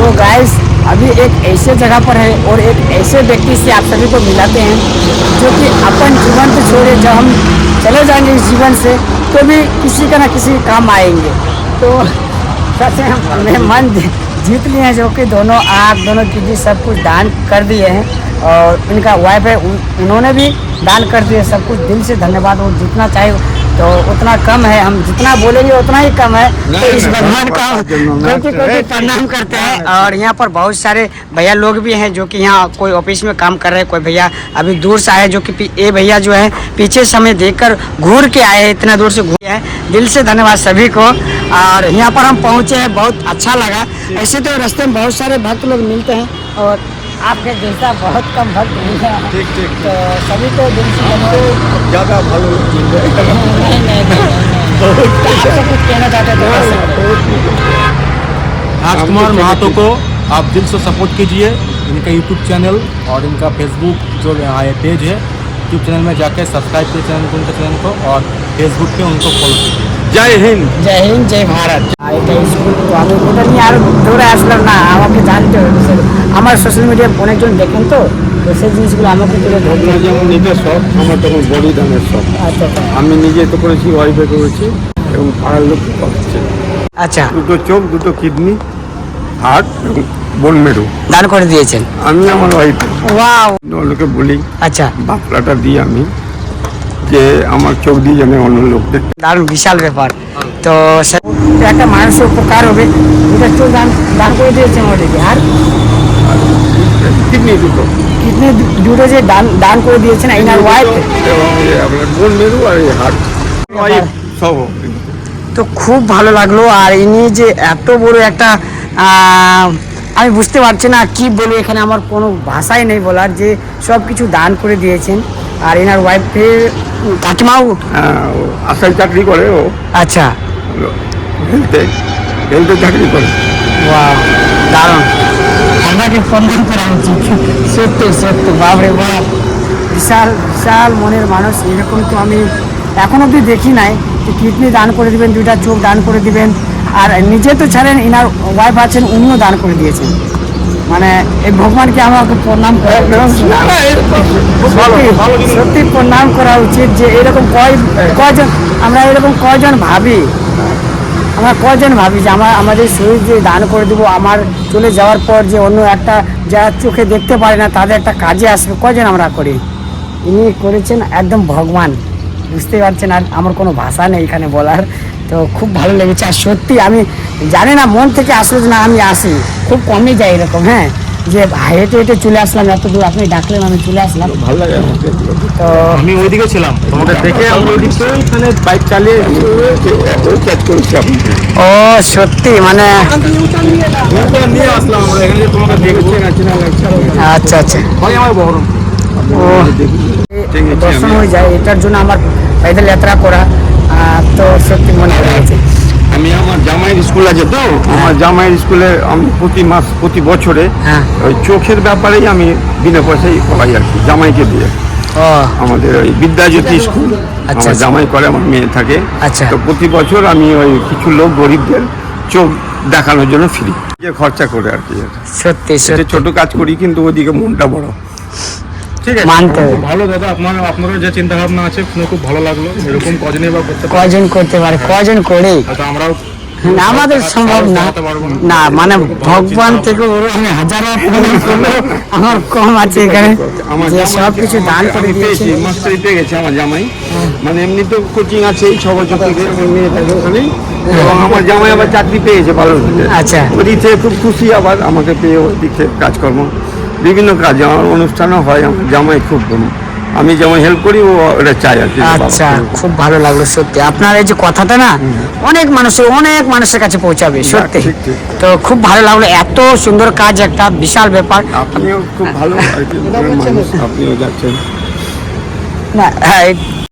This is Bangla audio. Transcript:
तो गाइस अभी एक ऐसे जगह पर है और एक ऐसे व्यक्ति से आप सभी को मिलाते हैं जो कि अपन जीवन तो छोड़े, जब हम चले जाएंगे इस जीवन से तो भी किसी का ना किसी काम आएंगे। तो सच में हमने मन जीत लिए हैं, जो कि दोनों आँख दोनों किडनी सब कुछ दान कर दिए हैं। और इनका वाइफ है, उन्होंने भी दान कर दिए सब कुछ। दिल से धन्यवाद। और जितना चाहे तो उतना कम है, हम जितना बोलेंगे उतना ही कम है। तो इस भगवान का कोटि प्रणाम करते हैं। और यहाँ पर बहुत सारे भैया लोग भी हैं जो कि यहाँ कोई ऑफिस में काम कर रहे हैं, कोई भैया अभी दूर से आए, जो कि ये भैया जो है पीछे से हमें देखकर घूर के आए हैं, इतना दूर से घूरे हैं। दिल से धन्यवाद सभी को। और यहाँ पर हम पहुँचे हैं, बहुत अच्छा लगा। ऐसे तो रास्ते में बहुत सारे भक्त लोग मिलते हैं और आपके जैसा बहुत कम भक्त मिले हैं। ठीक तो सभी को दिल से ज़्यादा भालो आपसे कुछ कहना चाहते थे? राजकुमार महतो को आप दिल से सपोर्ट कीजिए। इनका यूट्यूब चैनल और इनका फेसबुक जो पेज है, यूट्यूब चैनल में जाकर सब्सक्राइब कीजिए चैनल को, उनके चैनल को, और फेसबुक पे उनको फॉलो कीजिए। जय हिंद, जय हिंद, जय भारत। स्कूल तो আমি ওটা নিয়ে আর দৌড়ে আসলাম না, আমাকে জানতে হবে। আমার সোশ্যাল মিডিয়া অনেকজন দেখেন, তো সেই জিনিসগুলো আমাকে তুলে ধরতে হবে। যেমন নিজের শখ, আমার তখন বলিদানের শখ। আচ্ছা আমি নিজে তো করেছি, ওয়াইফে করেছি এবং পাড়ার লোক করছে। আচ্ছা, দুটো চোখ, দুটো কিডনি, হার্ট এবং বোন মেরু দান করে দিয়েছেন। আমি আমার ওয়াইফ ওয়াও। লোকে বলি আচ্ছা, বাপলাটা দিই আমি, যে আমার চোখ দিয়ে জানে অন্য লোকদের। দারুণ বিশাল ব্যাপার। তো একটা মানুষের উপকার হবে, এটা চোখ দান দান করে দিয়েছেন অলরেডি। আর কিডনি দুটো কিডনি দুটো যে দান করে দিয়েছেন এনার ওয়াইফ, এবং আপনার বোন মেরু আর হার্ট ওয়াইফ সব। তো খুব ভালো লাগলো। আর ইনি যে এত বড় একটা আমি বুঝতে পারছি না কি বলবো, এখানে আমার কোনো ভাষাই নেই বলার, যে সব কিছু দান করে দিয়েছেন। আর এনার ওয়াইফের কাকিমাও আশায় চাকরি করে, ও আচ্ছা হেলথে চাকরি করে। ওয়াও, দারুণ। আপনাকে প্রণাম করা উচিত, সত্যি সত্যি। বাপরে বাপ, বিশাল বিশাল মনের মানুষ। এরকম তো আমি এখন অবধি দেখি নাই, যে কিডনি দান করে দিবেন, দুইটা চোখ দান করে দিবেন। আর নিজে তো ছাড়েন, ইনার ওয়াইফ আছেন, উনিও দান করে দিয়েছেন। মানে এই ভগবানকে আমাকে প্রণাম করা সত্যি প্রণাম করা উচিত। যে এরকম কয়জন আমরা এরকম কয়জন ভাবি, আমরা কয়জন ভাবি যে আমাদের শরীর যে দান করে দেবো, আমার চলে যাওয়ার পর যে অন্য একটা যারা চোখে দেখতে পারে না তাদের একটা কাজে আসবে, কয়জন আমরা করি। ইনি করেছেন একদম ভগবান, বুঝতে পারছেন। আর আমার কোনো ভাষা নেই এখানে বলার। তো খুব ভালো লেগেছে। আর সত্যি আমি জানি না মন থেকে আসলো যে না আমি আসি, খুব কমই যাই এরকম। হ্যাঁ, যে হেঁটে হেঁটে চলে আসলাম এত দূর, আপনি ডাকলেন আমি চলে আসলাম। ভালো লাগে আমাকে। তো আমি ওইদিকে ছিলাম, তোমাকে দেখে আমি ওইদিকে এখানে বাইক চালিয়ে ক্যাচ করেছি আপনি। ও সত্যি মানে নিয়ে আসলাম আমরা এখানে, তোমাকে দেখছি না লাগছে। আচ্ছা আচ্ছা, ভাই আমার বহরম ও দর্শন হয়ে যায়, এটার জন্য আমার पैदल यात्रा করা। তো সত্যি মনে হয়েছে। আমি আমার জামাইয়ের স্কুল আছে, তো আমার জামাইয়ের স্কুলে আমি প্রতি বছরে ওই চোখের ব্যাপারেই আমি বিনা পয়সায় পড়াই আর কি, জামাইকে দিয়ে। আমাদের ওই বিদ্যাজ্যোতি স্কুল, আমার জামাই করে, আমার মেয়ে থাকে। আচ্ছা, তো প্রতি বছর আমি ওই কিছু লোক গরিবদের চোখ দেখানোর জন্য ফ্রি খরচা করে আর কি। সত্যি সত্যি ছোট কাজ করি, কিন্তু ওইদিকে মনটা বড়। ঠিক আছে, মানতে হবে। ভালো দাদা, আপনার যে চিন্তা ভাবনা আছে শুনে খুব ভালো লাগলো। এরকম কজনই বা করতে পারে, কজন করতে পারে, কজন করে। আমরাও আমাদের সম্ভব না, না মানে ভগবান থেকে আমি হাজারো আমার কম আছে এখানে, যে সব কিছু দান করে দিয়েছি। মাস্টারি পেয়ে গেছে আমার জামাই, মানে এমনি তো কোচিং আছে 6 বছর থেকে, আমার মেয়ে থাকে ওখানে। এবং আমার জামাই আবার চাকরি পেয়েছে ভালো। আচ্ছা, ওই দিক থেকে খুব খুশি, আবার আমাকে পেয়ে ওই দিক থেকে কাজকর্ম বিভিন্ন কাজ, আমার অনুষ্ঠানও হয়। আমার জামাই খুব, আমি যেমন হেল্প করি ও এটা চাই আর কি। আচ্ছা, খুব ভালো লাগলো সত্যি। আপনার এই যে কথাটা না অনেক মানুষের কাছে পৌঁছাবে সত্যি। তো খুব ভালো লাগলো, এত সুন্দর কাজ, একটা বিশাল ব্যাপার। আপনিও খুব ভালো আর কি, আপনিও যাচ্ছেন। না হ্যাঁ,